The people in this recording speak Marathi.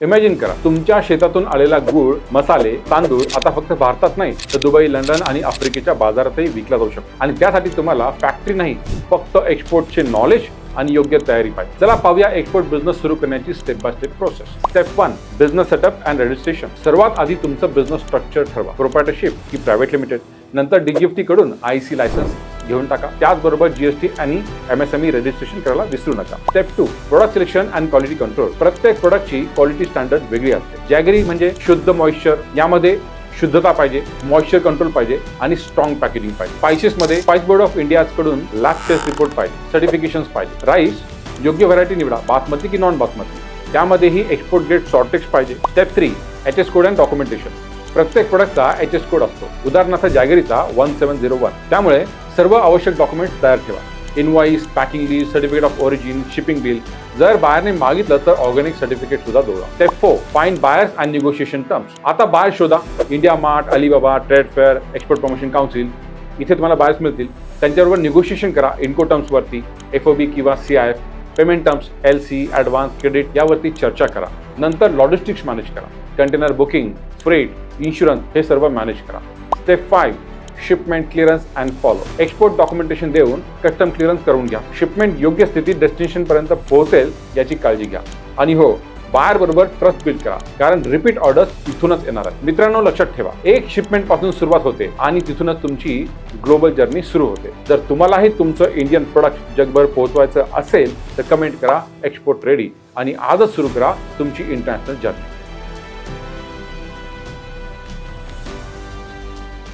इमॅजिन करा, तुमच्या शेतातून आलेला गूळ, मसाले, तांदूळ आता फक्त भारतात नाही तर दुबई, लंडन आणि आफ्रिकेच्या बाजारातही विकला जाऊ शकतो. आणि त्यासाठी तुम्हाला फॅक्टरी नाही, फक्त एक्सपोर्टचे नॉलेज आणि योग्य तयारी पाहिजे. चला पाहूया एक्सपोर्ट बिझनेस सुरू करण्याची step by step process. Step 1, business setup and registration. सर्वात आधी तुमचं बिझनेस स्ट्रक्चर ठरवा. प्रोप्रायटरशिप की प्रायव्हेट लिमिटेड. नंतर DGFT कडून IC लायसन्स घेऊन टाका. त्याचबरोबर GST आणि MSME रजिस्ट्रेशन करायला विसरू नका. Step 2, product selection and quality control. प्रत्येक प्रोडक्टची क्वालिटी स्टँडर्ड वेगळी असते. जॅगरी म्हणजे शुद्ध मॉइश्चर, यामध्ये शुद्धता पाहिजे, मॉइश्चर कंट्रोल पाहिजे आणि स्ट्रॉंग पॅकेजिंग पाहिजे. स्पाइसेस मध्ये स्पाइस बोर्ड ऑफ इंडिया कडून लॅब टेस्ट रिपोर्ट पाहिजे, सर्टिफिकेशन्स पाहिजे. राईस योग्य व्हरायटी निवडा, बासमती की नॉन बासमती. त्यामध्येही एक्सपोर्ट ग्रेड सॉर्टेक्स पाहिजे. Step 3, HS code and documentation. प्रत्येक प्रोडक्टचा HS कोड असतो. उदाहरणार्थ जॅगरीचा 1701. त्यामुळे सर्व आवश्यक डॉक्युमेंट्स तयार ठेवा. Invoice, packing list, certificate of origin, shipping bill. जर बायरने मागितलं तर ऑर्गॅनिक सर्टिफिकेट सुद्धा जोडा. Step 4, find buyers and negotiation terms. आता बायर शोधा. India mart, Alibaba, trade fair, export promotion council इथे तुम्हाला बायर्स मिळतील. त्यांच्याबरोबर निगोशिएशन करा. इन्को टर्म्स वरती, FOB किंवा CIF, payment terms, LC, advance, credit यावरती चर्चा करा. नंतर लॉजिस्टिक्स मॅनेज करा. कंटेनर बुकिंग, फ्रेट, इन्शुरन्स हे सर्व मॅनेज करा. Step 5, shipment clearance and follow. Export documentation देऊन कस्टम क्लिअरन्स करून घ्या. शिपमेंट योग्य स्थितीत डेस्टिनेशन पर्यंत पोहोचेल याची काळजी घ्या. आणि हो, बायर बरोबर ट्रस्ट बिल्ड करा, कारण रिपीट ऑर्डर्स इथूनच येणार आहेत. मित्रांनो, लक्षात ठेवा, एक शिपमेंट पासून सुरुवात होते आणि तिथूनच तुमची ग्लोबल जर्नी सुरू होते. जर तुम्हालाही तुमचं इंडियन प्रोडक्ट जगभर पोहोचवायचं असेल तर कमेंट करा एक्सपोर्ट रेडी आणि आजच सुरू करा तुमची इंटरनॅशनल जर्नी.